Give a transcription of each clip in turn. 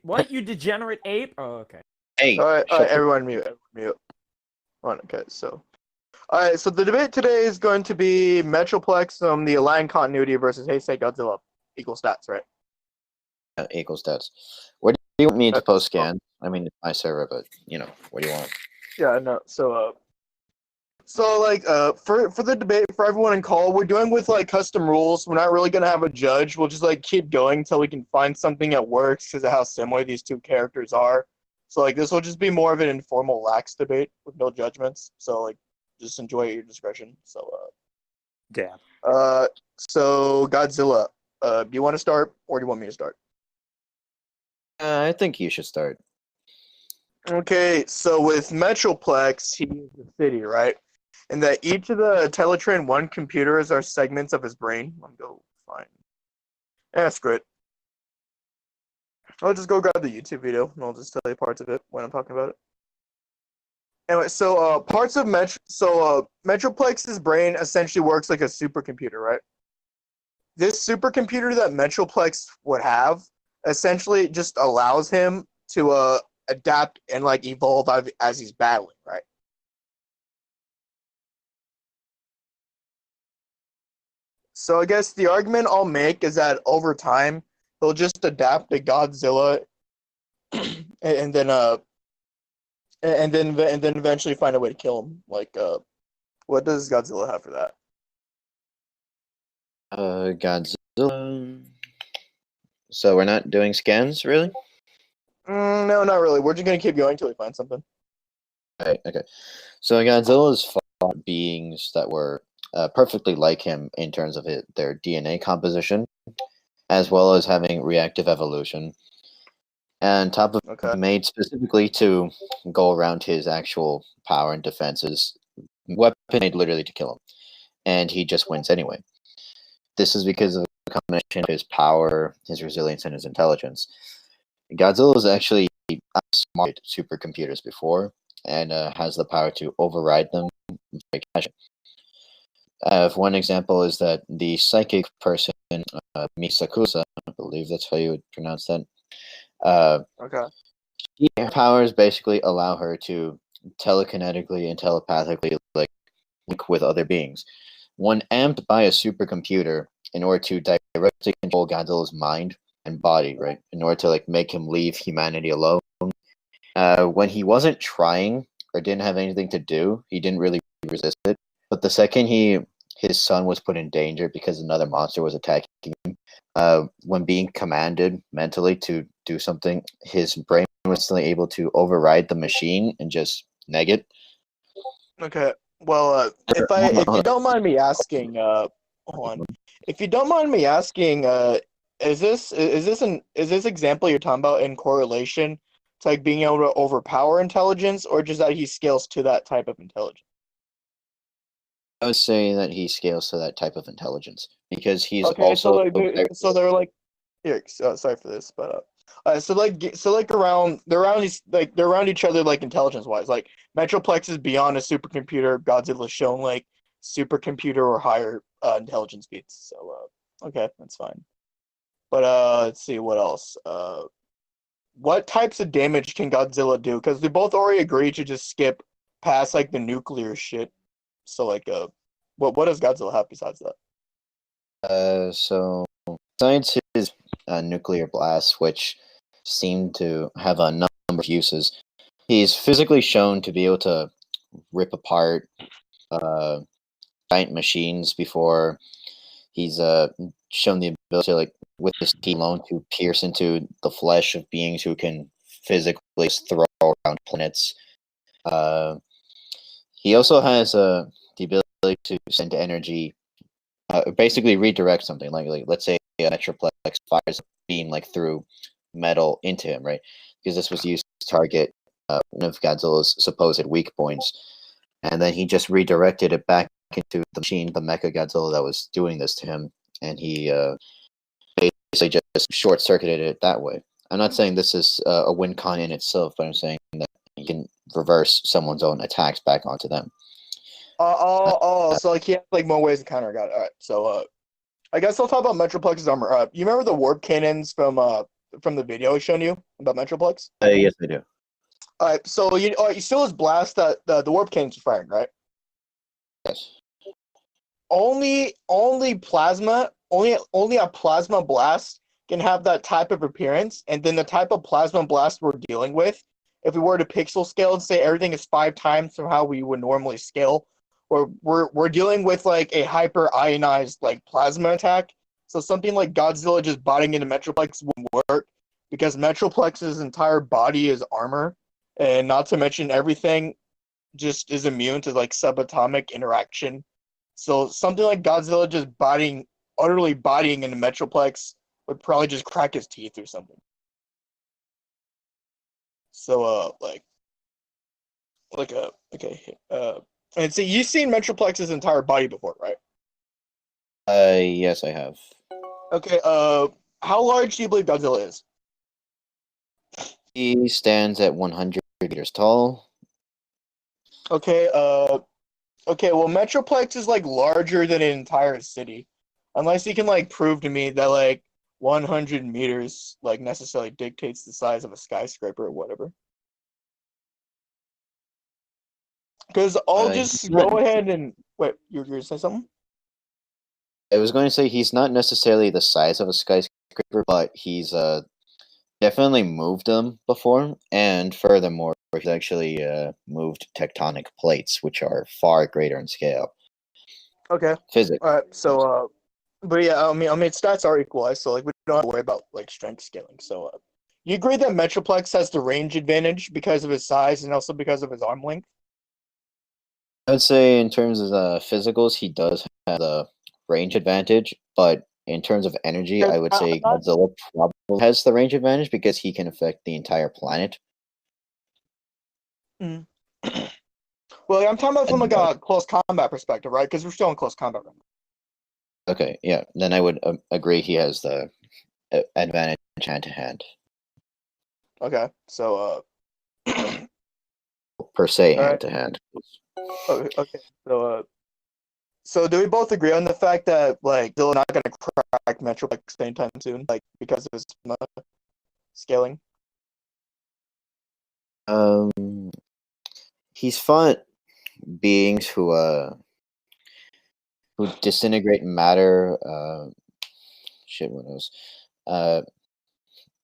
What, you degenerate ape? Oh, okay. Hey, All right, shut the everyone mute. Everyone mute. Okay, so. All right, so the debate today is going to be Metroplex, the aligned continuity versus Heisei Godzilla. Equal stats, right? equals stats. Where do you want me to post So, scan? I mean, my server, but what do you want? yeah, no. So like for the debate for everyone in call, we're doing with like custom rules. We're not really gonna have a judge. We'll just like keep going until we can find something that works because of how similar these two characters are. So like this will just be more of an informal, lax debate with no judgments. So like just enjoy at your discretion. Yeah. So Godzilla. Do you want to start or do you want me to start? I think you should start. Okay, so with Metroplex, he is the city, right? And that each of the Teletrain 1 computers are segments of his brain. Let me go find. Yeah, screw it. I'll just go grab the YouTube video and I'll just tell you parts of it when I'm talking about it. Anyway, so parts of Metroplex's brain essentially works like a supercomputer, right? This supercomputer that Metroplex would have essentially just allows him to adapt and like evolve as he's battling, right? So I guess the argument I'll make is that over time he'll just adapt to Godzilla, and then eventually find a way to kill him. Like what does Godzilla have for that? Godzilla. So we're not doing scans, really? No, not really. We're just gonna keep going until we find something. Okay. So Godzilla's fought beings that were perfectly like him in terms of their DNA composition, as well as having reactive evolution, and top of Okay. made specifically to go around his actual power and defenses, weapon made literally to kill him, and he just wins anyway. This is because of a combination of his power, his resilience, and his intelligence. Godzilla is actually outsmarted supercomputers before, and has the power to override them by caching. One example is that the psychic person, Misakusa, I believe that's how you would pronounce that. Okay. Her powers basically allow her to telekinetically and telepathically link with other beings. When amped by a supercomputer in order to directly control Godzilla's mind and body, right? In order to make him leave humanity alone. When he wasn't trying or didn't have anything to do, he didn't really resist it. But the second his son was put in danger because another monster was attacking him, when being commanded mentally to do something, his brain was still able to override the machine and just neg it. Okay. Well, if you don't mind me asking, hold on. If you don't mind me asking, is this example you're talking about in correlation to like being able to overpower intelligence, or just that he scales to that type of intelligence? I would say that he scales to that type of intelligence because he's Okay, also so they're like, here. Sorry for this, but around they're around each other like intelligence wise. Like Metroplex is beyond a supercomputer. Godzilla's shown like supercomputer or higher intelligence beats. So okay, that's fine. But let's see what else. What types of damage can Godzilla do? Because we both already agreed to just skip past like the nuclear shit. So like what does Godzilla have besides that? So besides his nuclear blasts, which seem to have a number of uses, he's physically shown to be able to rip apart giant machines before. He's shown the ability to, with his teeth alone, to pierce into the flesh of beings who can physically throw around planets. He also has the ability to send energy, basically redirect something. Like let's say a Metroplex fires a beam through metal into him, right? Because this was used to target one of Godzilla's supposed weak points, and then he just redirected it back into the machine, the Mecha Godzilla that was doing this to him, and he basically just short-circuited it that way. I'm not saying this is a win con in itself, but I'm saying that you can reverse someone's own attacks back onto them. So like he has like more ways to counter. Got it. All right. So I guess I'll talk about Metroplex's armor. You remember the warp cannons from from the video I shown you about Metroplex? Yes, I do. All right, so you still his blast that the warp cannons are firing, right? Yes. Only plasma, only a plasma blast can have that type of appearance, and then the type of plasma blast we're dealing with, if we were to pixel scale and say everything is 5 times from how we would normally scale, or we're dealing with like a hyper ionized like plasma attack. So something like Godzilla just botting into Metroplex wouldn't work because Metroplex's entire body is armor, and not to mention everything just is immune to like subatomic interaction. So something like Godzilla just utterly bodying into Metroplex would probably just crack his teeth or something. So and so you've seen Metroplex's entire body before, right? Yes, I have. Okay, how large do you believe Godzilla is? He stands at 100 meters tall. Okay, okay, well Metroplex is like larger than an entire city. Unless you can like prove to me that like 100 meters like necessarily dictates the size of a skyscraper or whatever. Because I'll He's just not. go ahead and wait. You're gonna say something? I was going to say he's not necessarily the size of a skyscraper, but he's definitely moved them before, and furthermore, he's actually moved tectonic plates, which are far greater in scale. Okay. Physics. All right. So, but yeah, I mean, stats are equalized, so like we don't have to worry about like strength scaling. So, you agree that Metroplex has the range advantage because of his size and also because of his arm length? I would say in terms of physicals, he does have the range advantage, but in terms of energy, 'Cause I would I'm say not. Godzilla probably has the range advantage because he can affect the entire planet. Mm. Well, I'm talking about from And like a close combat perspective, right? Because we're still in close combat right okay, yeah, then I would agree he has the advantage hand to hand, now. Okay. So, per se all hand right. to hand. Okay. Okay. So do we both agree on the fact that like Zilla not gonna crack Metroplex anytime soon, like because of his scaling? Um, he's fought beings who disintegrate matter. Shit, what else? Uh,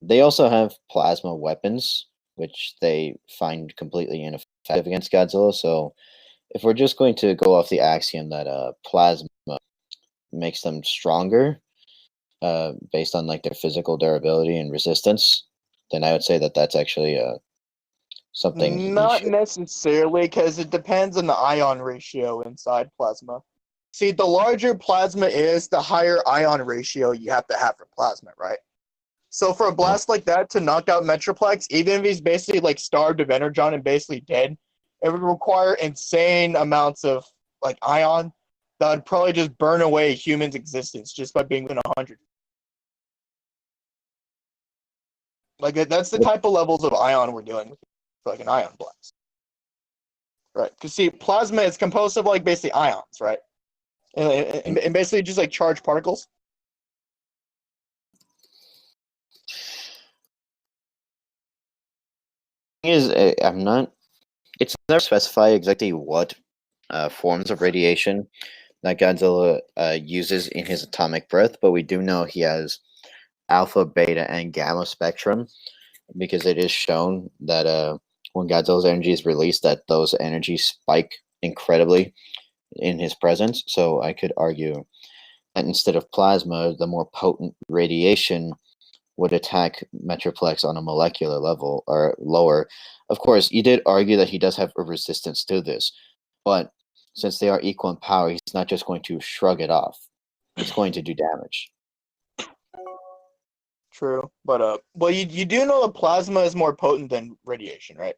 they also have plasma weapons, which they find completely ineffective against Godzilla. So, if we're just going to go off the axiom that plasma makes them stronger, based on like their physical durability and resistance, then I would say that that's actually something he Not should. necessarily, because it depends on the ion ratio inside plasma. See, the larger plasma is, the higher ion ratio you have to have for plasma, right? So for a blast like that to knock out Metroplex, even if he's basically like starved of energon and basically dead, it would require insane amounts of like ion that would probably just burn away a human's existence just by being within 100. Like that's the type of levels of ion we're dealing with for like an ion blast. Right. Because see, plasma is composed of like basically ions, right? And basically just like charged particles. Is I'm not. It's never specified exactly what forms of radiation that Godzilla uses in his atomic breath, but we do know he has alpha, beta, and gamma spectrum because it is shown that when Godzilla's energy is released, that those energies spike incredibly in his presence. So I could argue that instead of plasma, the more potent radiation would attack Metroplex on a molecular level or lower. Of course, you did argue that he does have a resistance to this, but since they are equal in power, he's not just going to shrug it off. It's going to do damage. True. But well you do know that plasma is more potent than radiation, right?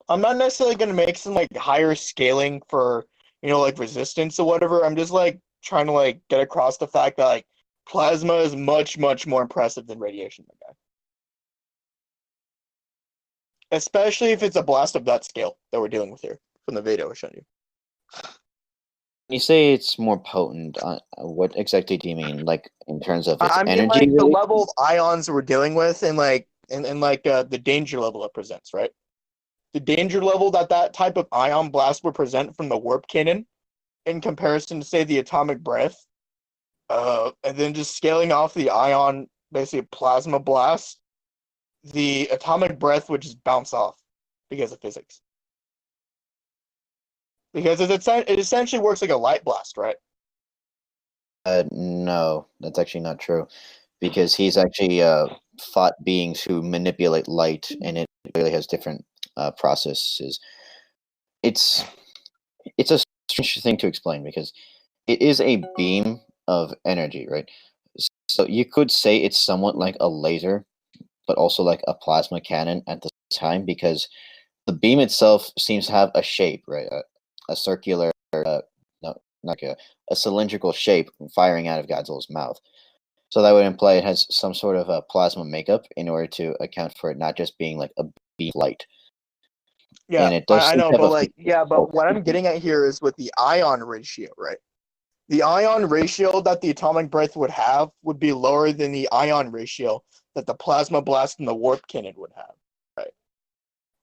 I'm not necessarily gonna make some like higher scaling for like resistance or whatever. I'm just like trying to like get across the fact that like plasma is much, much more impressive than radiation, my guy. Especially if it's a blast of that scale that we're dealing with here from the video I showed you. you say it's more potent, what exactly do you mean? Like in terms of its I mean, energy like the release? level of ions we're dealing with, and the danger level it presents, right? The danger level that type of ion blast would present from the warp cannon, in comparison to say the atomic breath, and then just scaling off the ion, basically plasma blast, the atomic breath would just bounce off because of physics. Because it essentially works like a light blast, right? No, that's actually not true, because he's actually fought beings who manipulate light, and it really has different processes. It's it's a strange thing to explain because it is a beam of energy, right? So you could say it's somewhat like a laser, but also like a plasma cannon at the time, because the beam itself seems to have a shape, right? A circular, no, not a cylindrical shape firing out of Godzilla's mouth. So that would imply it has some sort of a plasma makeup in order to account for it not just being like a beam of light. Yeah, And it does I seem know, to have but a like, yeah, pulse. but what I'm getting at here is with the ion ratio, right? The ion ratio that the atomic breath would have would be lower than the ion ratio that the plasma blast and the warp cannon would have, right?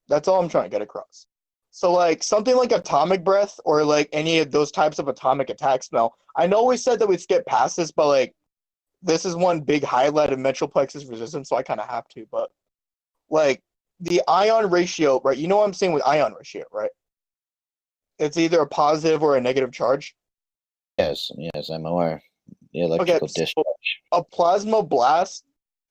That's all I'm trying to get across. So, like, something like atomic breath or like any of those types of atomic attacks. Now, I know we said that we'd skip past this, but like, this is one big highlight of Metroplex's resistance, so I kind of have to. But like, the ion ratio, right? You know what I'm saying with ion ratio, right? It's either a positive or a negative charge. Yes, yes, I'm aware. The Okay, electrical so discharge. a plasma blast,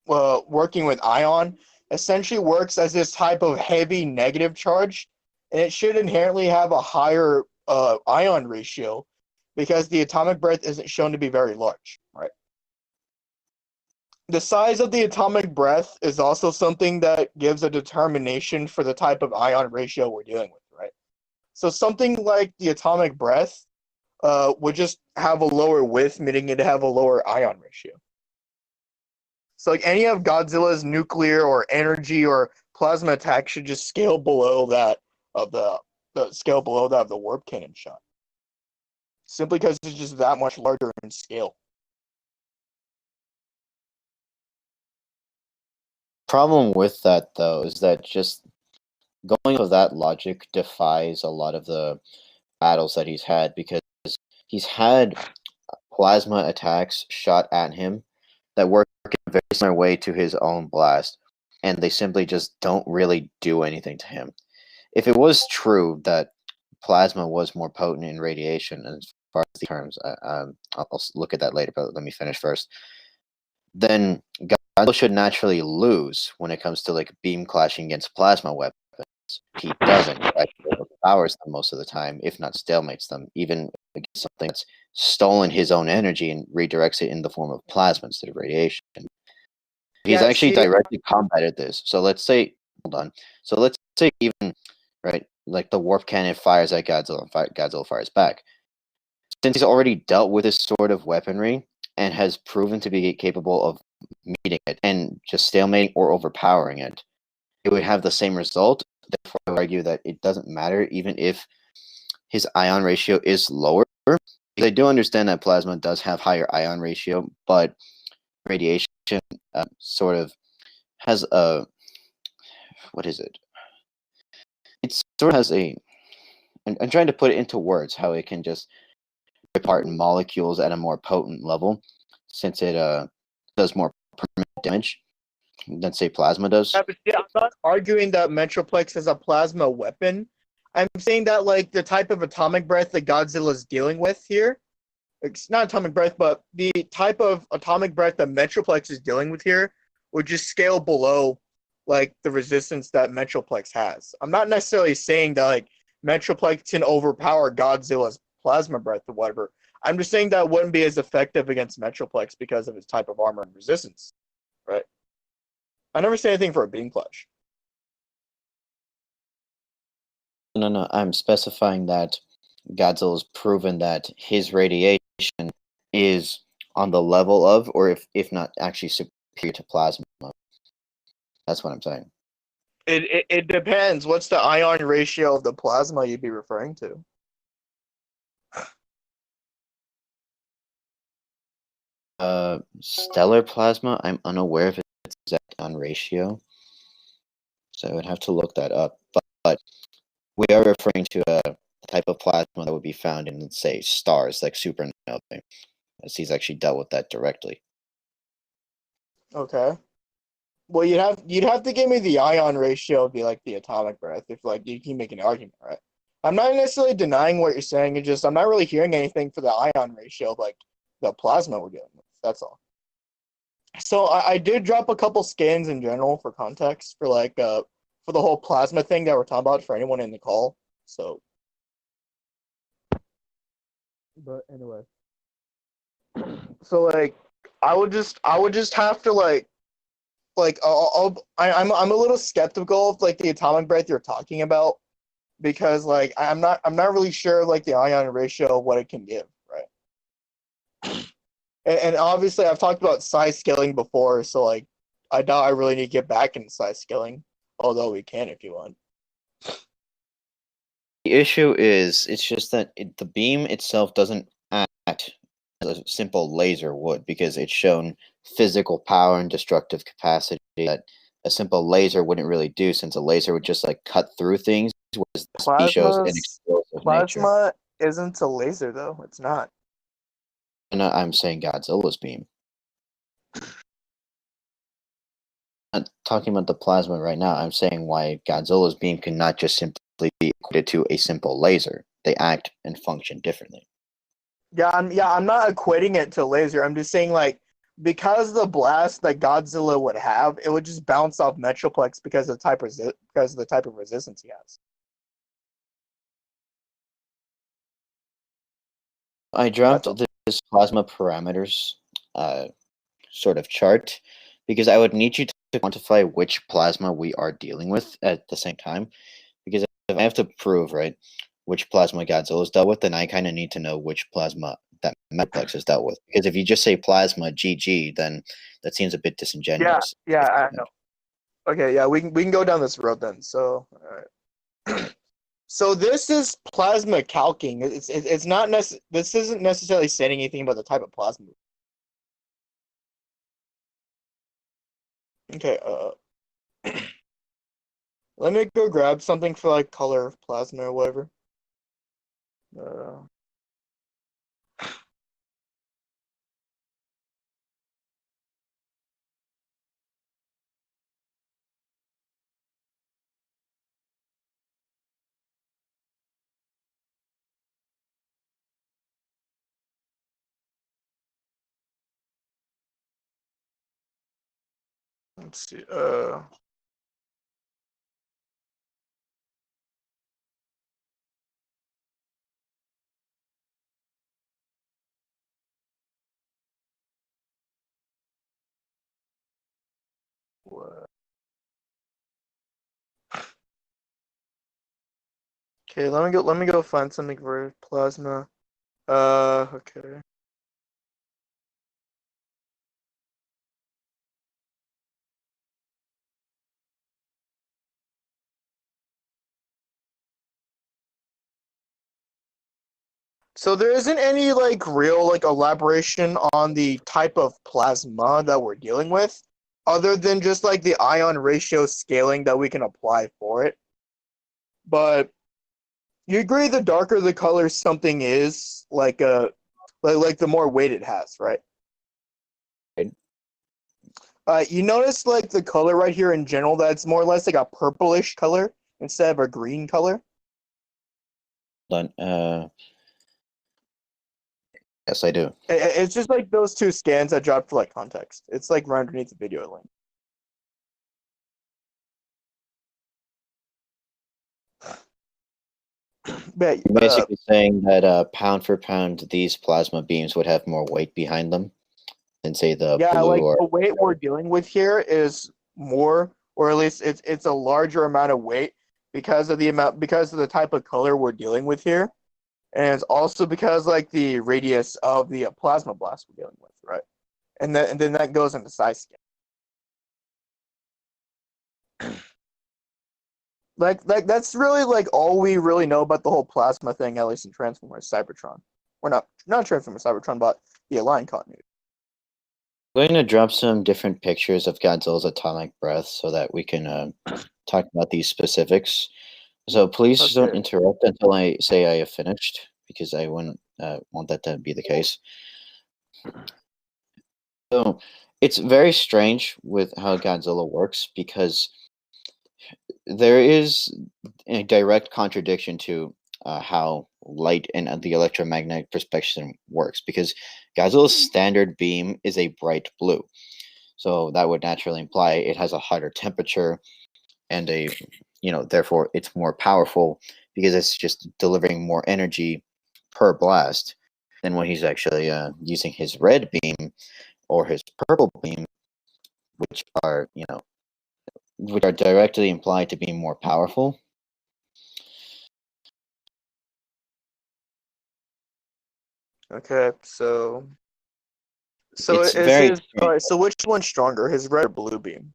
working with ion, essentially works as this type of heavy negative charge, and it should inherently have a higher ion ratio because the atomic breath isn't shown to be very large, right? The size of the atomic breath is also something that gives a determination for the type of ion ratio we're dealing with, right? So something like the atomic breath would just have a lower width, meaning it'd have a lower ion ratio. So like any of Godzilla's nuclear or energy or plasma attack should just scale below that of the warp cannon shot. Simply because it's just that much larger in scale. Problem with that though is that just going with that logic defies a lot of the battles that he's had, because he's had plasma attacks shot at him that work in a very similar way to his own blast, and they simply just don't really do anything to him. If it was true that plasma was more potent in radiation, as far as the terms, I'll look at that later, but let me finish first. Then Godzilla should naturally lose when it comes to like beam clashing against plasma weapons. He doesn't. He actually overpowers them most of the time, if not stalemates them, even against something that's stolen his own energy and redirects it in the form of plasma instead of radiation. He's Yeah, actually see, directly combated this. So let's say, hold on. So let's say even, right, like the warp cannon fires at Godzilla, and Godzilla fires back. Since he's already dealt with this sort of weaponry and has proven to be capable of meeting it and just stalemating or overpowering it, it would have the same result. Therefore, I would argue that it doesn't matter even if his ion ratio is lower. Because I do understand that plasma does have higher ion ratio, but radiation sort of has a, what is it? It sort of has a. I'm trying to put it into words how it can just rip apart in molecules at a more potent level, since it does more permanent damage than say plasma does. yeah, but see, I'm not arguing that Metroplex is a plasma weapon. I'm saying that like the type of atomic breath that Godzilla is dealing with here, it's not atomic breath, but the type of atomic breath that Metroplex is dealing with here would just scale below like the resistance that Metroplex has. I'm not necessarily saying that like Metroplex can overpower Godzilla's plasma breath or whatever. I'm just saying that wouldn't be as effective against Metroplex because of its type of armor and resistance, right? I never say anything for a beam clash. No, no, I'm specifying that Godzilla's proven that his radiation is on the level of, or if not actually superior to plasma. That's what I'm saying. It depends. What's the ion ratio of the plasma you'd be referring to? Stellar plasma, I'm unaware of its exact on ratio, so I would have to look that up. But we are referring to a type of plasma that would be found in, let's say, stars like supernovae, as he's actually dealt with that directly. Okay. Well, you'd have to give me the ion ratio of the atomic breadth if you can make an argument, right? I'm not necessarily denying what you're saying. It's just I'm not really hearing anything for the ion ratio of the plasma we're dealing with. That's all. So I did drop a couple scans in general for context for the whole plasma thing that we're talking about for anyone in the call. So, but anyway, so I would just have to I'm a little skeptical of the atomic breadth you're talking about because I'm not really sure the ion ratio of what it can give, right? And obviously I've talked about size scaling before, so I doubt I really need to get back into size scaling, although we can if you want. The issue is, it's just that the beam itself doesn't act as a simple laser would, because it's shown physical power and destructive capacity that a simple laser wouldn't really do, since a laser would just cut through things, whereas this beam shows an explosive nature. Plasma isn't a laser though. It's not. And I'm saying Godzilla's beam. I'm not talking about the plasma right now. I'm saying why Godzilla's beam cannot just simply be equated to a simple laser. They act and function differently. I'm not equating it to laser. I'm just saying because the blast that Godzilla would have, it would just bounce off Metroplex because of the type of resistance he has. I dropped this plasma parameters sort of chart because I would need you to quantify which plasma we are dealing with at the same time. Because if I have to prove, right, which plasma Godzilla's dealt with, then I kind of need to know which plasma that Metroplex has dealt with. Because if you just say plasma GG, then that seems a bit disingenuous. Yeah, I know. Okay, yeah, we can go down this road then. So, all right. So this is plasma calking. It's not this isn't necessarily saying anything about the type of plasma. Okay, let me go grab something for color of plasma or whatever. Let's see. What? Okay, let me go find something for plasma. Okay. So there isn't any real elaboration on the type of plasma that we're dealing with, other than just the ion ratio scaling that we can apply for it. But you agree the darker the color something is, the more weight it has, right? You notice the color right here in general, that's more or less a purplish color instead of a green color. Yes, I do. It's just those two scans I dropped for context. It's right underneath the video link. But, You're basically saying that pound for pound, these plasma beams would have more weight behind them than say the blue or the weight we're dealing with here is more, or at least it's a larger amount of weight because of the type of color we're dealing with here, and it's also because the radius of the plasma blast we're dealing with, right? And then that goes into size scale. That's really all we really know about the whole plasma thing, at least in Transformers Cybertron. Or not Transformers Cybertron, but the Aligned continuity. I'm going to drop some different pictures of Godzilla's atomic breath so that we can talk about these specifics. So please don't Okay. interrupt until I say I have finished, because I wouldn't want that to be the case. So it's very strange with how Godzilla works, because there is a direct contradiction to how light and the electromagnetic perspective works, because Godzilla's standard beam is a bright blue. So that would naturally imply it has a hotter temperature and therefore it's more powerful, because it's just delivering more energy per blast than when he's actually using his red beam or his purple beam, which are, which are directly implied to be more powerful. Okay. So It's is very his all right? So which one's stronger, his red or blue beam?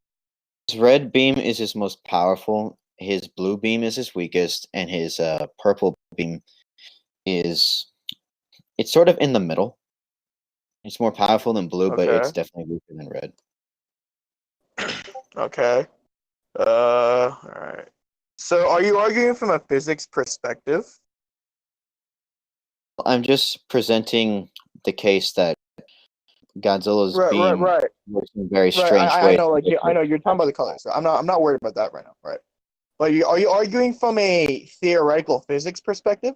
His red beam is his most powerful, his blue beam is his weakest, and his purple beam is, it's sort of in the middle. It's more powerful than blue, but it's Okay. definitely weaker than red. Okay. All right. So are you arguing from a physics perspective? I'm just presenting the case that Godzilla's Right, right, beam right, works in very right. strange I ways. know, I know you're talking about the colors. So I'm not worried about that right now, right? But are you arguing from a theoretical physics perspective?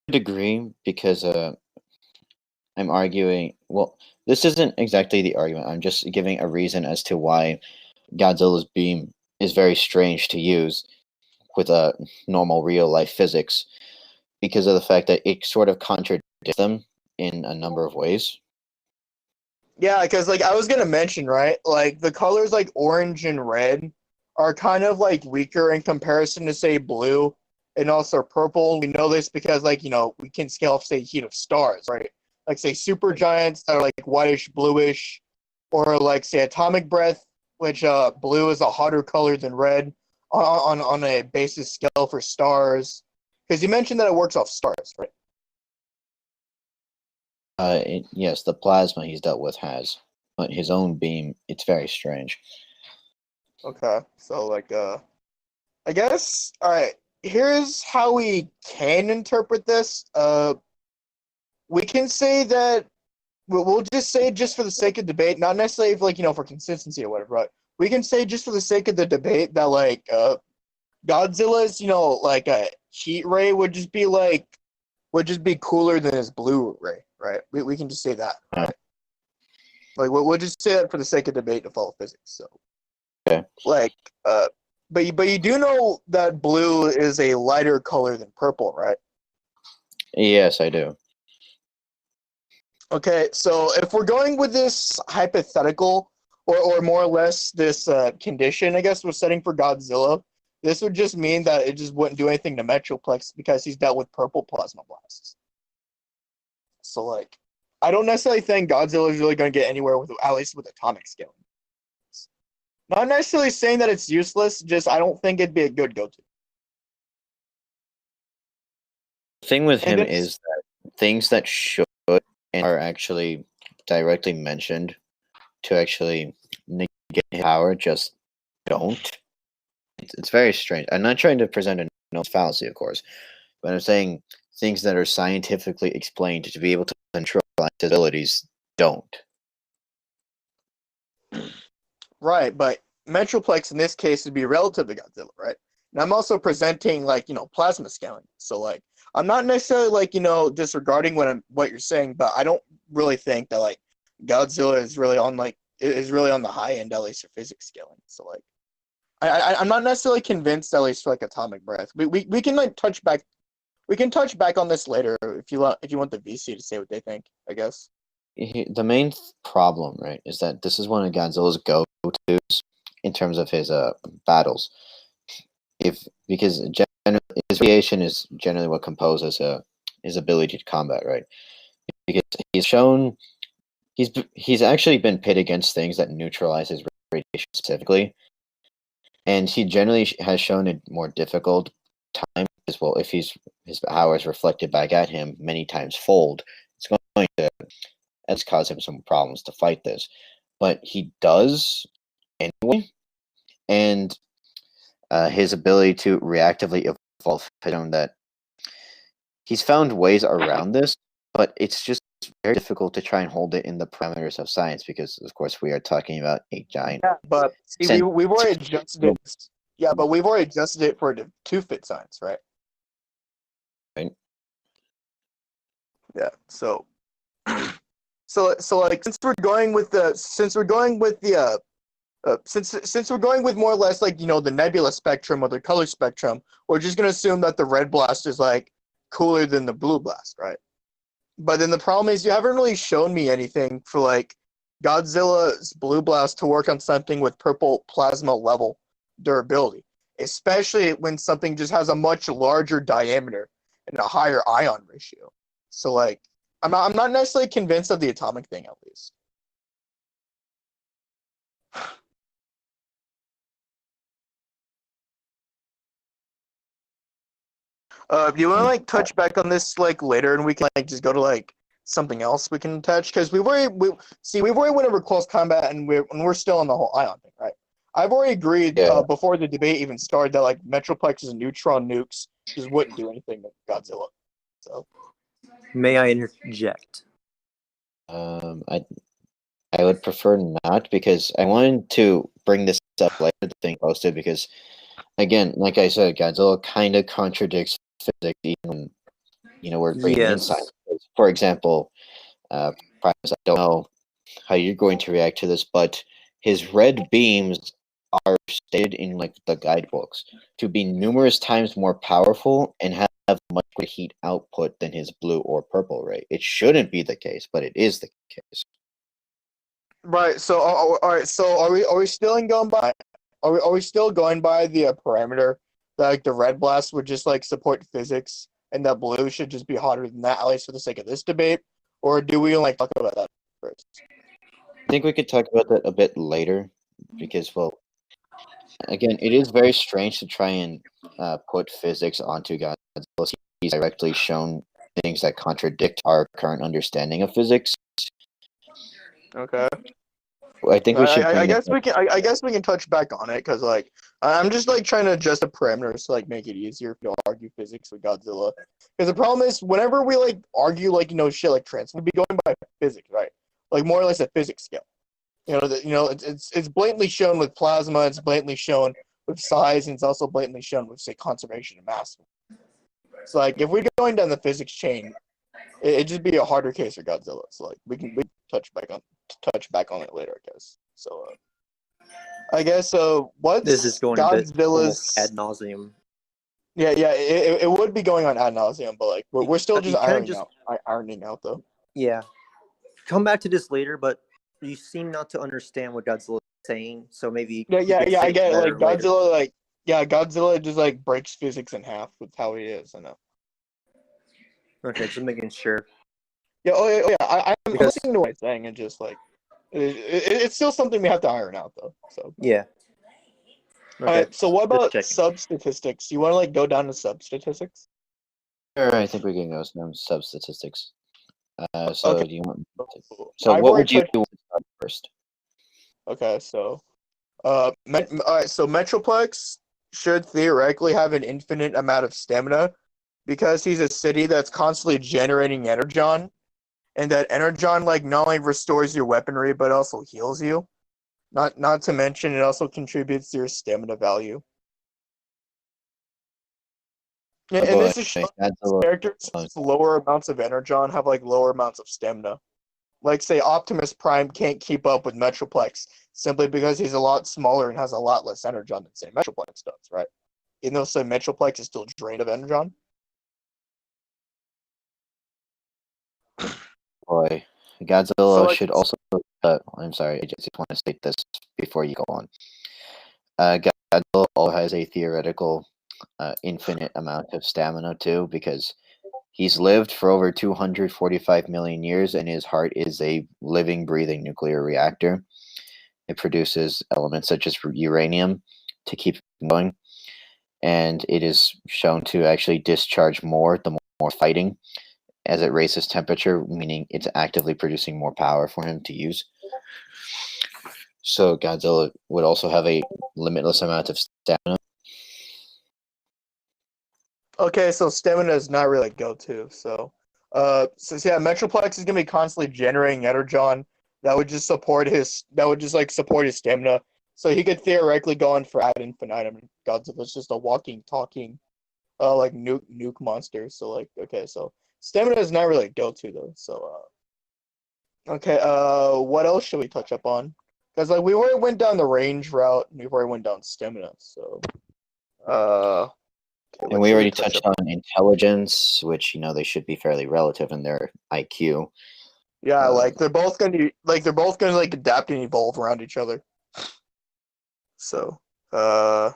Degree, because I'm arguing. Well, this isn't exactly the argument. I'm just giving a reason as to why Godzilla's beam is very strange to use with a normal real life physics, because of the fact that it sort of contradicts them in a number of ways. Yeah, because like I was gonna mention, right? Like the colors like orange and red are kind of like weaker in comparison to say blue and also purple. We know this because like we can scale say heat of stars, right? Like say supergiants that are like whitish, bluish, or like say atomic breath, which blue is a hotter color than red on a basis scale for stars. Because you mentioned that it works off stars, right? Yes, the plasma he's dealt with has, but his own beam, it's very strange. Okay, so like I guess all right. Here's how we can interpret this. We can say that we'll just say just for the sake of debate, not necessarily for, like for consistency or whatever. But we can say just for the sake of the debate that like Godzilla's like a heat ray would just be cooler than his blue ray, right? We can just say that, Uh, right? Like we'll just say that for the sake of debate to follow physics. So okay. like but you do know that blue is a lighter color than purple, right? Yes, I do. Okay, so if we're going with this hypothetical, or more or less this condition, I guess we're setting for Godzilla, this would just mean that it just wouldn't do anything to Metroplex because he's dealt with purple plasma blasts. So like, I don't necessarily think Godzilla is really going to get anywhere with at least with atomic scaling. Not necessarily saying that it's useless, just I don't think it'd be a good go-to. The thing with And him this, is that things that should and are actually directly mentioned to actually negate his power just don't. It's very strange. I'm not trying to present a no fallacy, of course, but I'm saying things that are scientifically explained to be able to control his abilities don't. right, but Metroplex in this case would be relative to Godzilla, right? And I'm also presenting like plasma scaling. So like I'm not necessarily like disregarding what you're saying, but I don't really think that like Godzilla is really on the high end, at least for physics scaling. So like I'm not necessarily convinced, at least for like atomic breath. We can like touch back. We can touch back on this later if you want the VC to say what they think. I guess. The main problem, right, is that this is one of Godzilla's go-tos in terms of his battles. If because his radiation is generally what composes his ability to combat, right? Because he's actually been pit against things that neutralize his radiation specifically, and he generally has shown a more difficult time as well. If his power is reflected back at him many times fold, it's going to That's caused him some problems to fight this. But he does anyway, and his ability to reactively evolve has shown that he's found ways around this, but it's just very difficult to try and hold it in the parameters of science because, of course, we are talking about a giant. Yeah, but see, we've already adjusted it. Yeah, but we've already adjusted it for it to fit science, right? Right. Yeah. So, so like since we're going with the since we're going with more or less like the nebula spectrum or the color spectrum, we're just gonna assume that the red blast is like cooler than the blue blast, right? But then the problem is you haven't really shown me anything for like Godzilla's blue blast to work on something with purple plasma level durability, especially when something just has a much larger diameter and a higher ion ratio. So like I'm not necessarily convinced of the atomic thing at least. Do you want to like touch back on this like later, and we can like just go to like something else we can touch because we've already went over close combat, and we're still on the whole ion thing, right? I've already agreed before the debate even started that like Metroplex's neutron nukes just wouldn't do anything to Godzilla. So, May I interject? I would prefer not because I wanted to bring this up later. The thing posted because, again, like I said, Godzilla kind of contradicts physics, even when we're bringing in science. For example, Primus, I don't know how you're going to react to this, but his red beams are stated in like the guidebooks to be numerous times more powerful and have much greater heat output than his blue or purple ray. It shouldn't be the case, but it is the case. right. So, all right. So, are we still going by? Are we still going by the parameter that like the red blast would just like support physics, and that blue should just be hotter than that, at least for the sake of this debate, or do we like talk about that first? I think we could talk about that a bit later because, well, again, it is very strange to try and put physics onto Godzilla. He's directly shown things that contradict our current understanding of physics. Okay. I think we should. I guess we can. I guess we can touch back on it because like I'm just like trying to adjust the parameters to like make it easier to argue physics with Godzilla. Because the problem is whenever we like argue like shit like trans, we'd be going by physics, right? Like more or less a physics scale. It's blatantly shown with plasma. It's blatantly shown with size, and it's also blatantly shown with say conservation of mass. So like if we're going down the physics chain, it'd just be a harder case for Godzilla. So like we can touch back on it later, I guess. So I guess what's This is going Godzilla's ad nauseum. Yeah, it would be going on ad nauseum, but like we're still just ironing out though. Yeah, come back to this later, but you seem not to understand what Godzilla is saying, so maybe I get it. Like Godzilla, Godzilla just like breaks physics in half with how he is. I know. Okay, just making sure. Yeah, I'm listening to what he's saying, and just like it's still something we have to iron out though. So yeah. Okay. All right. So what about sub statistics? You want to like go down to sub statistics? Sure, I think we can go some sub statistics. So okay. do you want? So what would you do first? Okay, so all right. So Metroplex should theoretically have an infinite amount of stamina because he's a city that's constantly generating energon, and that energon like not only restores your weaponry but also heals you. Not to mention it also contributes to your stamina value. Yeah, and this is showing characters with lower amounts of energon have like lower amounts of stamina. Like say Optimus Prime can't keep up with Metroplex simply because he's a lot smaller and has a lot less energon than say Metroplex does, right? Even though say Metroplex is still drained of energon. Boy, Godzilla should also. I'm sorry, I just want to state this before you go on. Godzilla also has a theoretical infinite amount of stamina too, because he's lived for over 245 million years, and his heart is a living, breathing nuclear reactor. It produces elements such as uranium to keep going, and it is shown to actually discharge more the more fighting. as it raises temperature, meaning it's actively producing more power for him to use. So Godzilla would also have a limitless amount of stamina. Okay, so stamina is not really a go-to. So yeah, Metroplex is gonna be constantly generating energon that would just support his support his stamina. So he could theoretically go on for ad infinitum. Godzilla's just a walking, talking, like nuke monster. So like, okay, so stamina is not really a go-to though. So okay, what else should we touch up on? Because like we already went down the range route, and we've already went down stamina. So okay, And what we should already touch touched up on intelligence, which they should be fairly relative in their IQ. Yeah, like they're both gonna like adapt and evolve around each other. So, I'm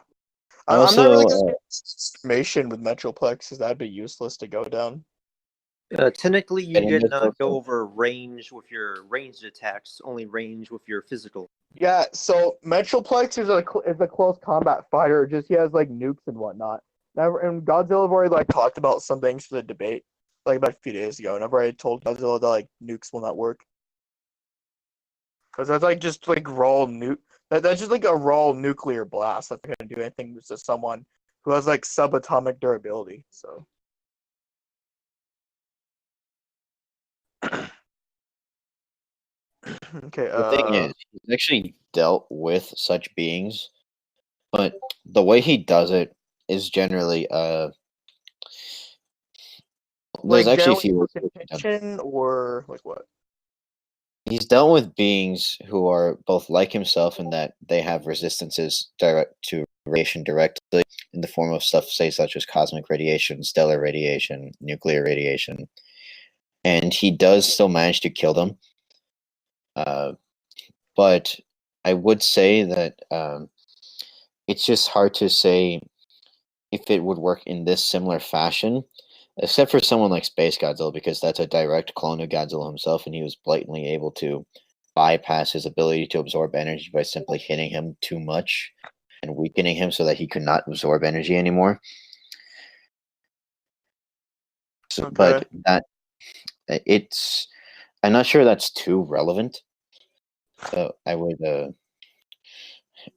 not really gonna Also, get information with Metroplex because that'd be useless to go down. Technically, you getting this cannot go also, over range with your ranged attacks. Only range with your physical. Yeah, so Metroplex is a close combat fighter. Just he has like nukes and whatnot. And Godzilla have already like talked about some things for the debate, like about a few days ago. And I've already told Godzilla that like nukes will not work because that's like just like raw nuke. That's just like a raw nuclear blast. That's not gonna do anything to someone who has like subatomic durability. So okay, the thing is, he's actually dealt with such beings, but the way he does it is generally there's like actually a generally few for ways to get it done. contention or like what? He's dealt with beings who are both like himself in that they have resistances direct to radiation directly in the form of stuff, say, such as cosmic radiation, stellar radiation, nuclear radiation, and he does still manage to kill them. But I would say that it's just hard to say if it would work in this similar fashion, except for someone like Space Godzilla, because that's a direct clone of Godzilla himself, and he was blatantly able to bypass his ability to absorb energy by simply hitting him too much and weakening him so that he could not absorb energy anymore. So, Okay. but that it's, I'm not sure that's too relevant. So I would,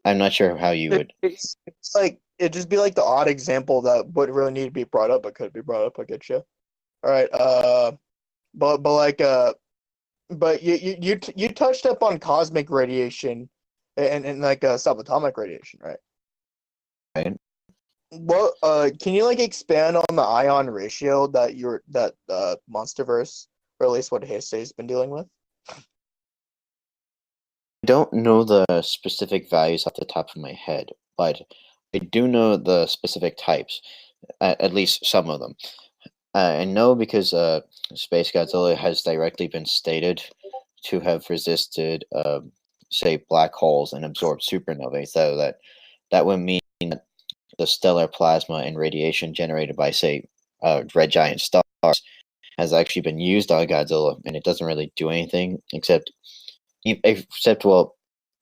I'm not sure how you would. It's like it'd just be like the odd example that wouldn't really need to be brought up, but could be brought up. I get you. All right. But like but you touched up on cosmic radiation and like subatomic radiation, right? Right? Well, can you like expand on the ion ratio that MonsterVerse, or at least what Heisei's been dealing with? I don't know the specific values off the top of my head, but I do know the specific types, at least some of them. I know because Space Godzilla has directly been stated to have resisted, say, black holes and absorbed supernovae, so that would mean that the stellar plasma and radiation generated by, say, red giant stars has actually been used on Godzilla, and it doesn't really do anything except, well,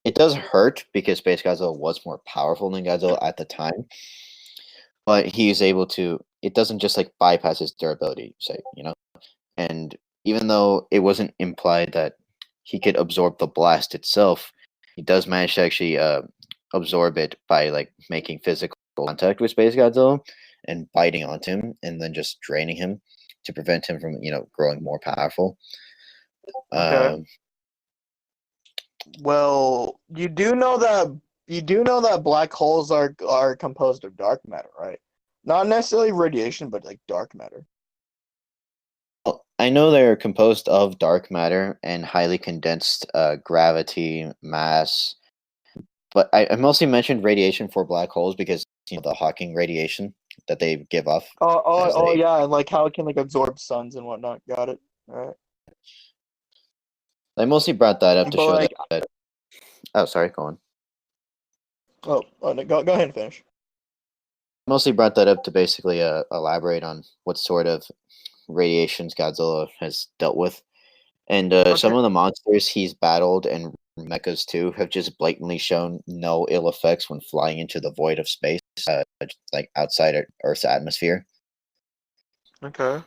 it does hurt because Space Godzilla was more powerful than Godzilla at the time, but he's able to. It doesn't just like bypass his durability, say, and even though it wasn't implied that he could absorb the blast itself, he does manage to actually absorb it by like making physical contact with Space Godzilla and biting onto him, and then just draining him to prevent him from growing more powerful. Okay. Well, you do know that black holes are composed of dark matter, right? Not necessarily radiation, but like dark matter. Well, I know they're composed of dark matter and highly condensed gravity mass, but I mostly mentioned radiation for black holes because the Hawking radiation that they give off as Oh they. yeah, and like how it can like absorb suns and whatnot. Got it. All right. I mostly brought that up to But show like, that. Oh, sorry, go on. no, go ahead and finish. Mostly brought that up to basically elaborate on what sort of radiations Godzilla has dealt with. And some Okay. of the monsters he's battled and mechas too have just blatantly shown no ill effects when flying into the void of space, like outside Earth's atmosphere. Okay.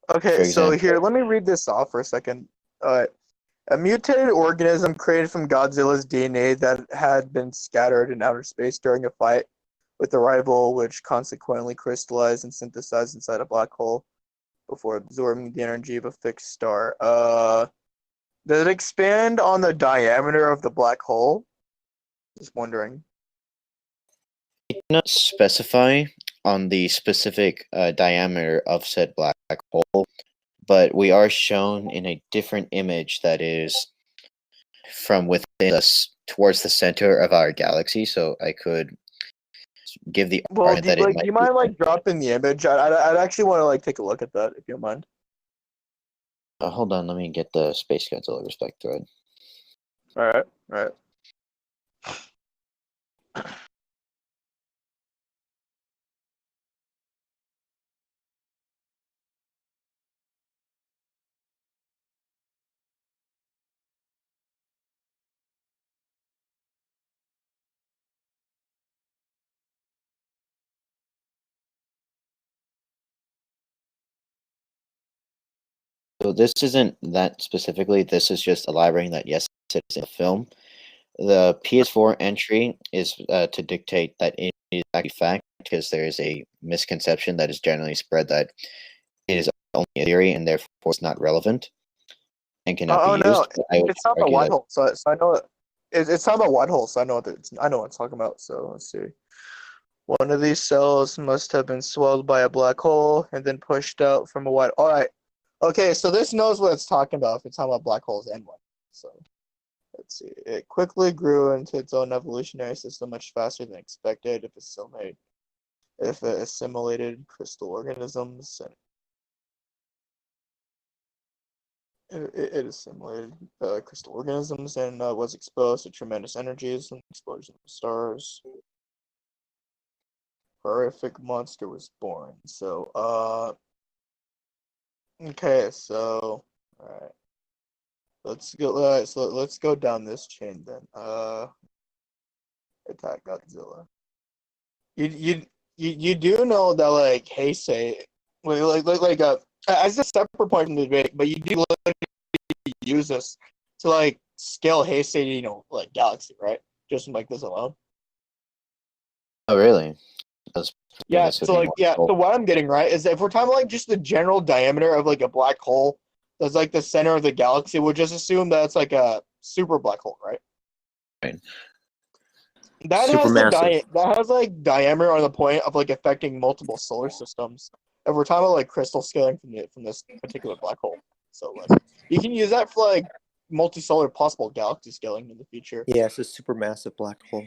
Okay, For so example, here, let me read this off for a second. A mutated organism created from Godzilla's DNA that had been scattered in outer space during a fight with a rival, which consequently crystallized and synthesized inside a black hole before absorbing the energy of a fixed star. Does it expand on the diameter of the black hole? Just wondering. it cannot specify on the specific diameter of said black hole, but we are shown in a different image that is from within us towards the center of our galaxy. So I could give the Well, argument that it do you might be. mind like dropping the image? I'd actually want to like take a look at that if you don't mind. Hold on, let me get the Space Godzilla respect thread. All right, all right. So this isn't that specifically. This is just elaborating that yes, it's in a film. The PS4 entry is to dictate that it is actually fact because there is a misconception that is generally spread that it is only a theory and therefore it's not relevant and cannot be Oh no, used. But I would it's not about argue white that hole. So I know it's not about white hole. So I know what it's talking about. So let's see. One of these cells must have been swallowed by a black hole and then pushed out from a white. All right. Okay, so this knows what it's talking about if it's talking about black holes and white. So let's see. It quickly grew into its own evolutionary system much faster than expected if it assimilated crystal organisms and it assimilated crystal organisms and was exposed to tremendous energies and explosion of stars. Horrific monster was born. So, okay, so, all right, let's go. So let's go down this chain then. Attack Godzilla. You you you do know that like Heisei, as a separate point from the debate, but you do use this to like scale Heisei, like galaxy, right? Just from like this alone. oh really? Yeah, This would so be like more yeah, so helpful. what I'm getting right is that if we're talking like just the general diameter of like a black hole that's like the center of the galaxy, we'll just assume that it's like a super black hole, right? Right. That has Supermassive. that has like diameter on the point of like affecting multiple solar systems. If we're talking about like crystal scaling from this particular black hole. So like you can use that for like multisolar possible galaxy scaling in the future. Yeah, it's a supermassive black hole.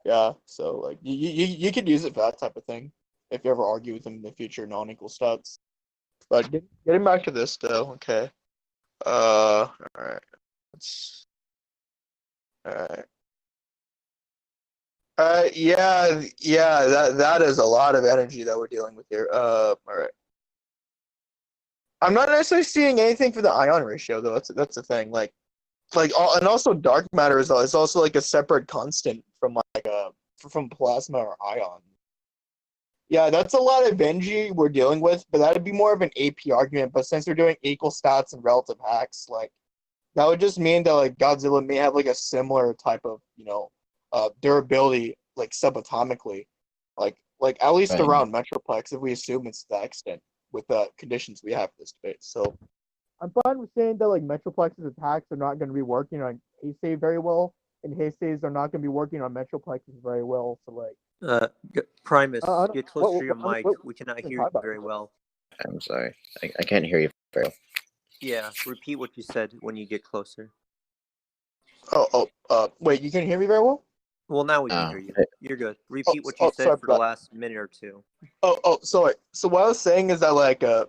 Yeah, so like you could use it for that type of thing if you ever argue with them in the future, non-equal stats. But getting back to this though, okay. All right. All right. Yeah. That is a lot of energy that we're dealing with here. All right. I'm not necessarily seeing anything for the ion ratio though. That's the thing. And also dark matter is also like a separate constant from from plasma or ion. Yeah, that's a lot of energy we're dealing with, but that'd be more of an AP argument. But since we're doing equal stats and relative hacks, like that would just mean that like Godzilla may have like a similar type of durability like subatomically, like at least Right. around Metroplex if we assume it's to that extent with the conditions we have for this debate. So I'm fine with saying that like Metroplex's attacks are not going to be working on Heisei very well, and Heisei's are not going to be working on Metroplexes very well. So like, Primus, I get closer to your mic. what We cannot we hear talk you about? very well. I'm sorry. I can't hear you very well. Yeah, repeat what you said when you get closer. Wait, you can hear me very well? Well, now we can Uh, hear you. You're good. Repeat what you Sorry said for the about last minute or two. sorry. So what I was saying is that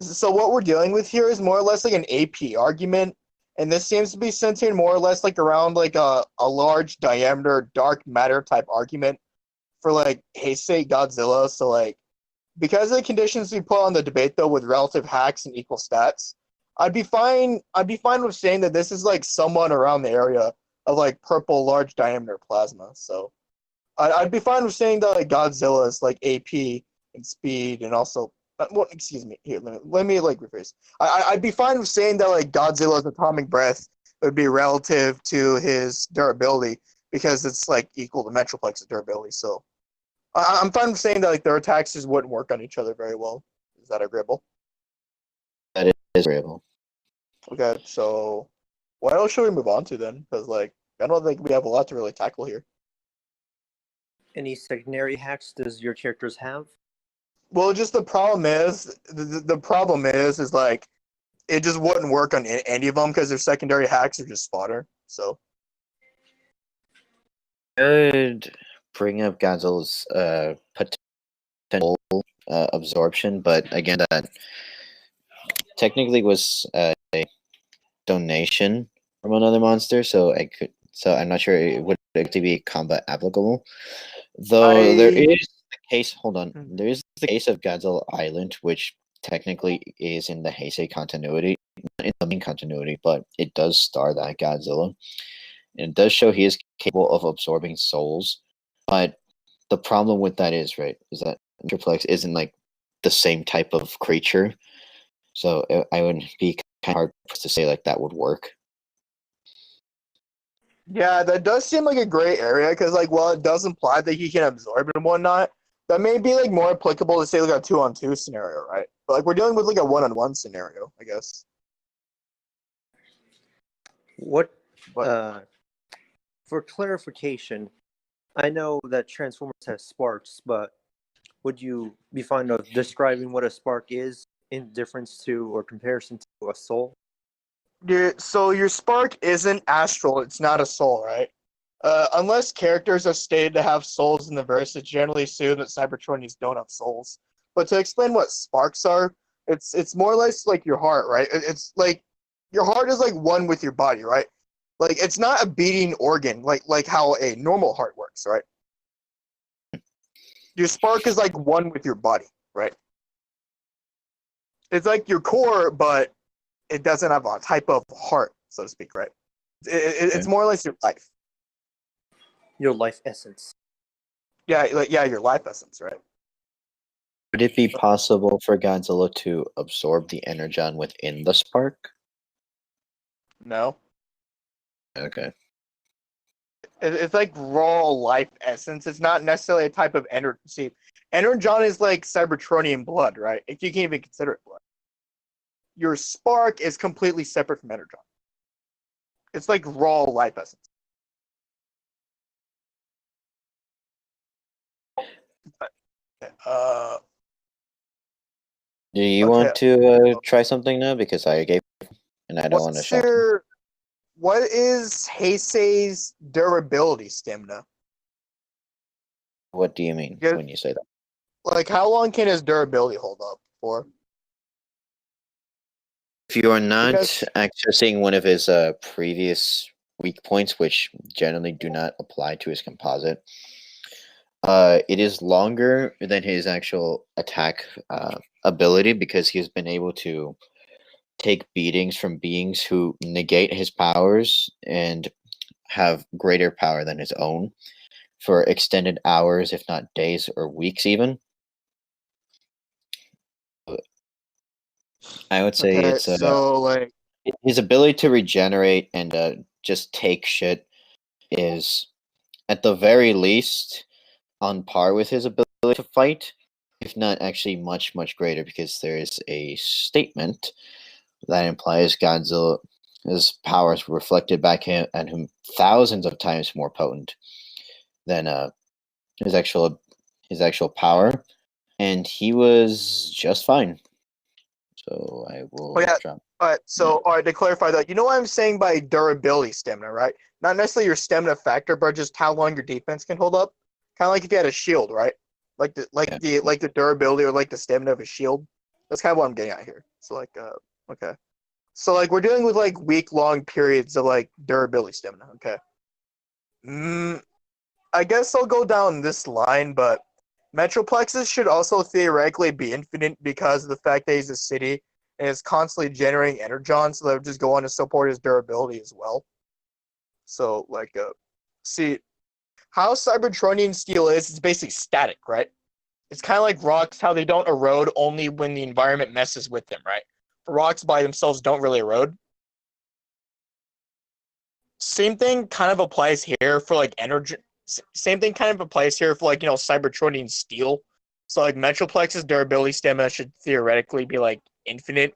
so what we're dealing with here is more or less like an AP argument, and this seems to be centered more or less like around like a large diameter dark matter type argument for like Heisei Godzilla. So like because of the conditions we put on the debate though with relative hacks and equal stats, I'd be fine with saying that this is like somewhat around the area of like purple large diameter plasma. So I'd be fine with saying that like Godzilla is like AP and speed and also Well, excuse me. Here, let me like rephrase. I'd be fine with saying that like Godzilla's atomic breath would be relative to his durability because it's like equal to Metroplex's durability. So I'm fine with saying that like their attacks just wouldn't work on each other very well. Is that agreeable? That is agreeable. Okay, so what else should we move on to then? Because like I don't think we have a lot to really tackle here. Any secondary hacks does your characters have? Well, just the problem is the problem is like it just wouldn't work on any of them because their secondary hacks are just fodder. So Could bring up Godzilla's potential absorption, but again, that technically was a donation from another monster, so I'm not sure it would actually be combat applicable. Though there is the case. Hold on, there is the case of Godzilla Island, which technically is in the Heisei continuity, not in the main continuity, but it does star that Godzilla. And it does show he is capable of absorbing souls, but the problem with that is that Metroplex isn't like the same type of creature, so I would be kind of hard to say like that would work. yeah, that does seem like a gray area because like while it does imply that he can absorb and whatnot, that may be like more applicable to say like a 2-on-2 scenario, right? But like we're dealing with like a 1-on-1 scenario, I guess. What But for clarification, I know that Transformers have sparks, but would you be fond of describing what a spark is in difference to or comparison to a soul? so your spark isn't astral; it's not a soul, right? Unless characters are stated to have souls in the verse, it's generally assumed that Cybertronians don't have souls. But to explain what sparks are, it's more or less like your heart, right? It's like your heart is like one with your body, right? Like it's not a beating organ like how a normal heart works, right? Your spark is like one with your body, right? It's like your core, but it doesn't have a type of heart, so to speak, right? It's more or less your life. Your life essence. Yeah, like your life essence, right? Would it be possible for Godzilla to absorb the energon within the spark? No, Okay. it's like raw life essence. It's not necessarily a type of energy. See, energon is like Cybertronian blood, right? If you can even consider it blood. Your spark is completely separate from energon. It's like raw life essence. Uh, Do you okay. want to try something now? Because I gave, and I don't want to What's shock. your what is Heisei's durability stamina? What do you mean Yeah. when you say that? Like, how long can his durability hold up for? If you are not Because accessing one of his previous weak points, which generally do not apply to his composite, it is longer than his actual attack ability because he's been able to take beatings from beings who negate his powers and have greater power than his own for extended hours, if not days or weeks, even. I would say okay, it's so like his ability to regenerate and just take shit is at the very least on par with his ability to fight, if not actually much greater, because there is a statement that implies Godzilla's powers were reflected back at him thousands of times more potent than his actual power, and he was just fine. So I will yeah. drop. All right, to clarify that, you know what I'm saying by durability stamina, right? Not necessarily your stamina factor, but just how long your defense can hold up. Kind of like if you had a shield, right? Like the durability or like the stamina of a shield. That's kind of what I'm getting at here. So like okay. So like we're dealing with like week-long periods of like durability stamina. Okay. I guess I'll go down this line, but Metroplexes should also theoretically be infinite because of the fact that he's a city and is constantly generating energon, so that would just go on to support his durability as well. So see how Cybertronian steel is, it's basically static, right? it's kind of like rocks, how they don't erode only when the environment messes with them, right? Rocks by themselves don't really erode. Same thing kind of applies here for like energy. Same thing kind of applies here for like, Cybertronian steel. So like Metroplex's durability stamina should theoretically be like infinite,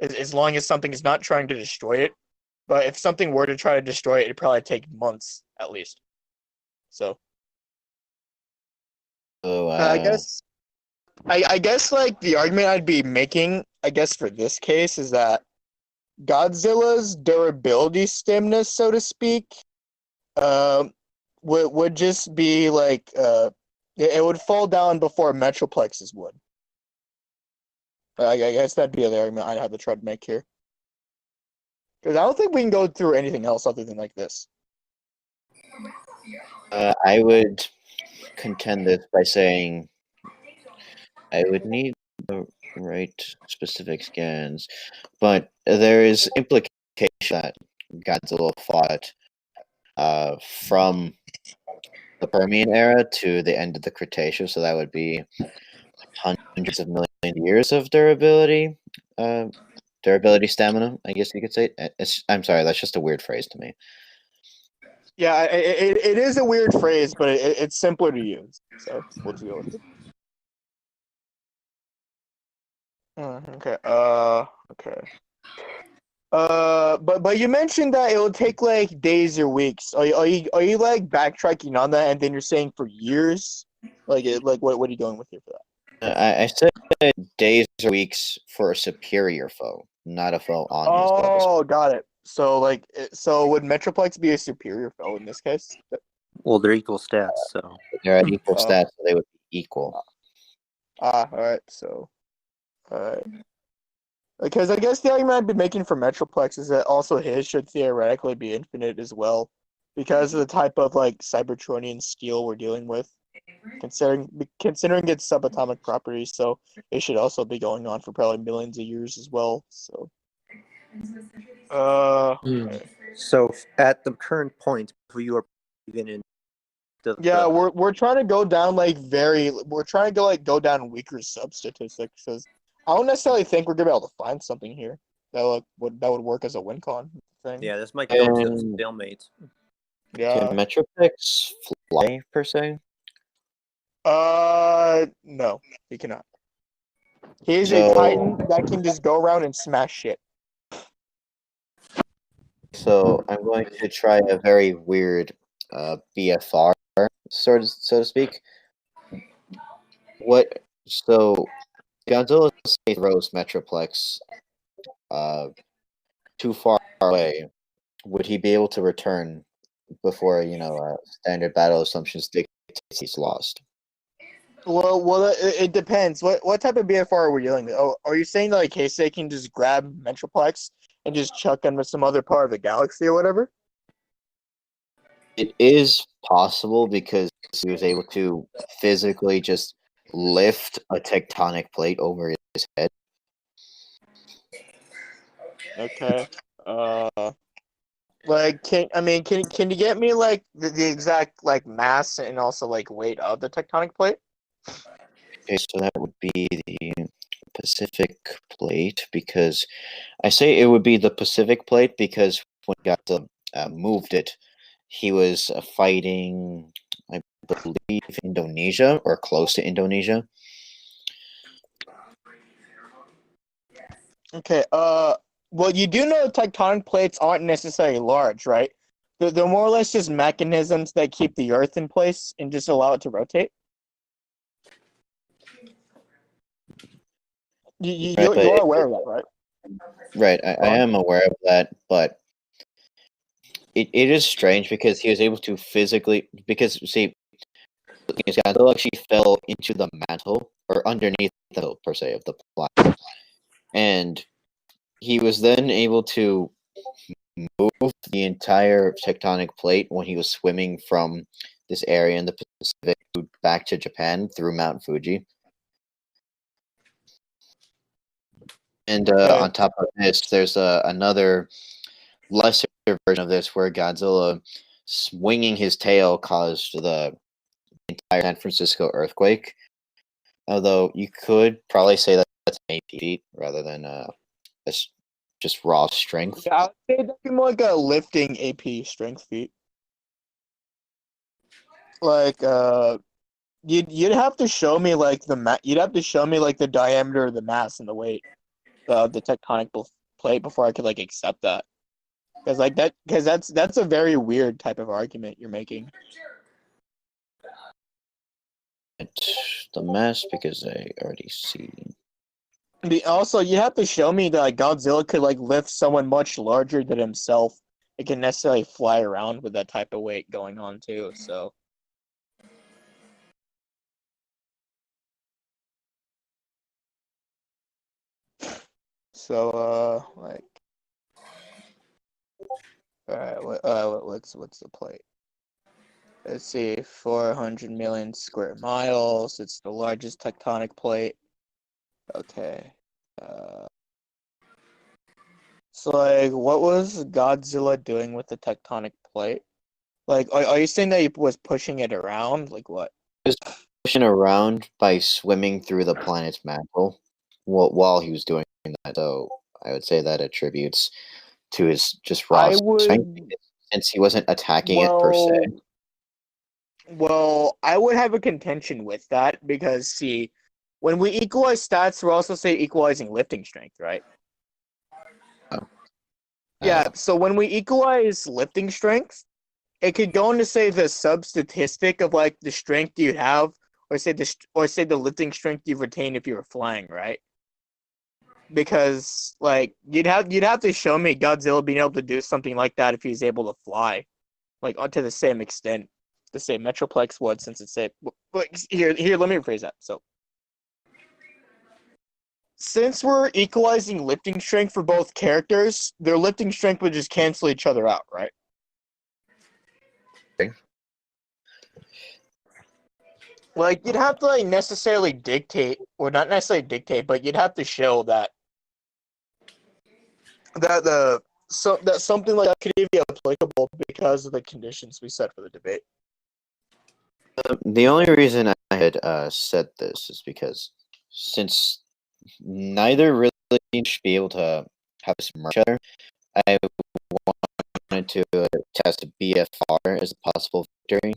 as long as something is not trying to destroy it. But if something were to try to destroy it, it'd probably take months at least. So So, I guess like the argument I'd be making, I guess for this case, is that Godzilla's durability stamina, so to speak, would just be like it would fall down before Metroplexes would. I guess that'd be the argument I'd have to try to make here. Because I don't think we can go through anything else other than like this. I would contend this by saying I would need the right specific scans, but there is implication that Godzilla fought from the Permian era to the end of the Cretaceous, so that would be hundreds of million years of durability stamina, I guess you could say. I'm sorry, that's just a weird phrase to me. Yeah, it is a weird phrase, but it's simpler to use. So we'll just go with it. Okay. Okay. But you mentioned that it will take like days or weeks. Are you like backtracking on that, and then you're saying for years? What are you going with here for that? I said days or weeks for a superior foe, not a foe on his level. Oh, got it. So would Metroplex be a superior foe in this case? Well, they're equal stats, so They're at equal stats, so they would be equal. All right. So, all right. Because I guess the argument I'd be making for Metroplex is that also his should theoretically be infinite as well, because of the type of like Cybertronian steel we're dealing with, considering its subatomic properties. So it should also be going on for probably millions of years as well. So, okay. So at the current point, you are even in Yeah, we're trying to go down we're trying to go down weaker sub statistics, because I don't necessarily think we're gonna be able to find something here that would work as a win con thing. Yeah, this might go to stalemate. Yeah. Can Metroplex fly per se? No, he cannot. He's a Titan that can just go around and smash shit. So I'm going to try a very weird BFR, so to speak. So Godzilla throws Metroplex too far away. Would he be able to return before standard battle assumptions dictates he's lost? Well, it depends. What type of BFR are we dealing with? Oh, are you saying that like Heisei can just grab Metroplex and just chuck him to some other part of the galaxy or whatever? It is possible because he was able to physically just lift a tectonic plate over his head. Okay. Can you get me like the exact like mass and also like weight of the tectonic plate? Okay, so that would be the Pacific plate, because I say it would be the Pacific plate because when Godzilla moved it, he was fighting, I believe, Indonesia or close to Indonesia. Okay. Well, you do know tectonic plates aren't necessarily large, right? They're more or less just mechanisms that keep the Earth in place and just allow it to rotate. You're aware of that, right? Right, I am aware of that, but it is strange because he was able to physically, because see, Godzilla actually fell into the mantle or underneath the mantle, per se, of the planet, and he was then able to move the entire tectonic plate when he was swimming from this area in the Pacific back to Japan through Mount Fuji. And on top of this, there's another lesser version of this where Godzilla swinging his tail caused the entire San Francisco earthquake. Although you could probably say that that's an AP feat rather than just raw strength. Yeah, I would say that'd be more like a lifting AP strength feat. Like you'd have to show me like you'd have to show me like the diameter of the mass and the weight of the tectonic plate before I could like accept that. Because that's a very weird type of argument you're making. The mass, because I already see. Also, you have to show me that like, Godzilla could like lift someone much larger than himself. It can necessarily fly around with that type of weight going on too. Like, all right, what's the plate? Let's see, 400 million square miles. It's the largest tectonic plate. Okay. So, like, what was Godzilla doing with the tectonic plate? Like, are you saying that he was pushing it around? Like, what? He was pushing around by swimming through the planet's mantle while he was doing that. So I would say that attributes to his just raw strength, since he wasn't attacking it per se. Well, I would have a contention with that because, see, when we equalize stats, we're also say equalizing lifting strength, right? Yeah, so when we equalize lifting strength, it could go into say the sub statistic of like the strength you'd have, or say the lifting strength you've retained if you were flying, right? Because like you'd have to show me Godzilla being able to do something like that if he's able to fly, like to the same extent the same Metroplex would, since it's a. But here, let me rephrase that. So, since we're equalizing lifting strength for both characters, their lifting strength would just cancel each other out, right? Okay. Like, you'd have to like necessarily dictate, or not necessarily dictate, but you'd have to show that something like that could even be applicable because of the conditions we set for the debate. The only reason I had said this is because since neither really should be able to have a merge each other, I wanted to test BFR as a possible victory.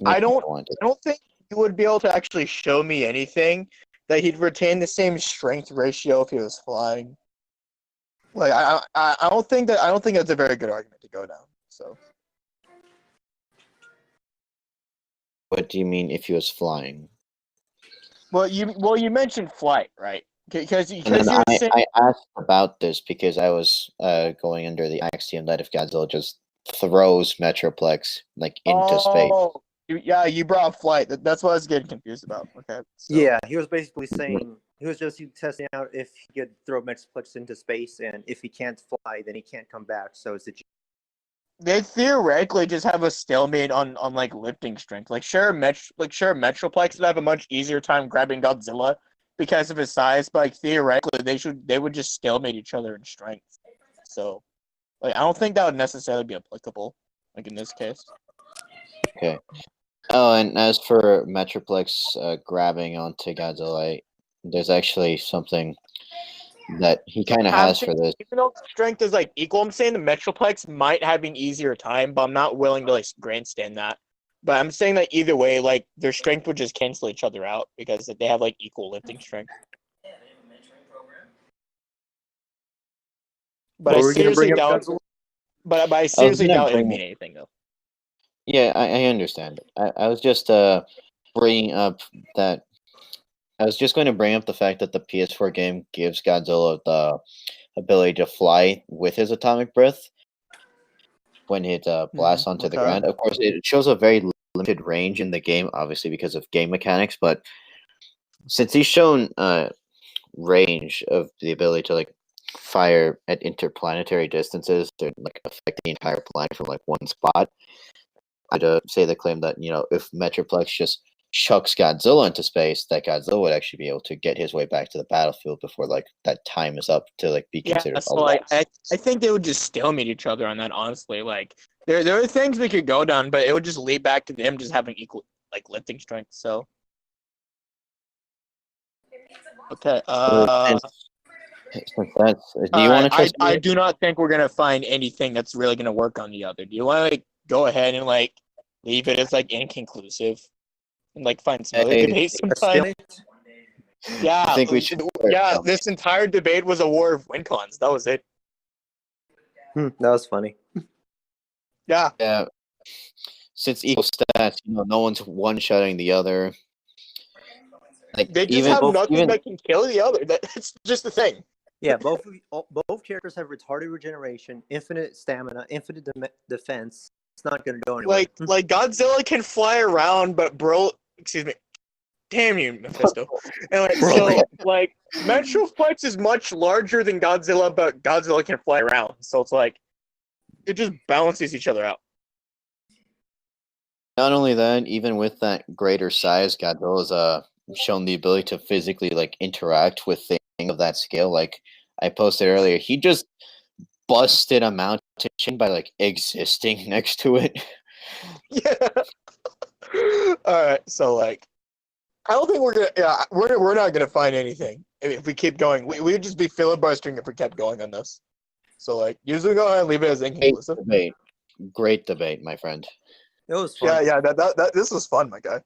I don't think you would be able to actually show me anything that he'd retain the same strength ratio if he was flying. Like I don't think that's a very good argument to go down. So. What do you mean if he was flying? Well, you mentioned flight, right? Because I asked about this because I was going under the axiom that if Godzilla just throws Metroplex like into space. Yeah, you brought up flight. That's what I was getting confused about. Okay. So. Yeah, he was basically saying he was just testing out if he could throw Metroplex into space, and if he can't fly, then he can't come back. So it's they theoretically just have a stalemate on like lifting strength. Like sure, Metroplex would have a much easier time grabbing Godzilla because of his size, but like theoretically they would just stalemate each other in strength. So, like I don't think that would necessarily be applicable, like in this case. Okay. Oh, and as for Metroplex grabbing onto Godzilla, there's actually something that he kind of has for this. Even though strength is like equal, I'm saying the Metroplex might have an easier time, but I'm not willing to like grandstand that. But I'm saying that either way, like their strength would just cancel each other out because they have like equal lifting strength. But I seriously doubt. But I seriously doubt it would mean anything though. Yeah, I understand. I was just bringing up that. I was just going to bring up the fact that the PS4 game gives Godzilla the ability to fly with his atomic breath when it blasts onto the ground. Of course, it shows a very limited range in the game, obviously because of game mechanics. But since he's shown range of the ability to like fire at interplanetary distances to like affect the entire planet from like one spot, I'd say the claim that if Metroplex just chucks Godzilla into space, that Godzilla would actually be able to get his way back to the battlefield before like that time is up to like be considered a loss. I think they would just stalemate each other on that. Honestly, like there are things we could go down, but it would just lead back to them just having like lifting strength. So okay. Since that's, do you All want right. to test? I do not think we're gonna find anything that's really gonna work on the other. Do you want to like go ahead and like leave it as like inconclusive and like find some other Hey, debate A sometime? stalemate? Yeah. I think we should. Yeah. This entire debate was a war of win cons. That was it. That was funny. Yeah. Yeah. Since equal stats, no one's one-shotting the other. Like They just even have nothing even that can kill the other. That's just the thing. Yeah, both characters have retarded regeneration, infinite stamina, infinite defense. It's not going to go anywhere. Like Godzilla can fly around, but excuse me. Damn you, Mephisto. Anyway, so like Metroplex is much larger than Godzilla, but Godzilla can fly around. So it's like it just balances each other out. not only that, even with that greater size, Godzilla's shown the ability to physically like interact with things of that scale. Like I posted earlier, he just busted a mountain chain by like existing next to it. Yeah. All right. So like, I don't think we're gonna. Yeah, we're not gonna find anything if we keep going. We'd just be filibustering if we kept going on this. So like, usually go ahead and leave it as inconclusive. Great debate, my friend. It was fun. Yeah. That this was fun, my guy.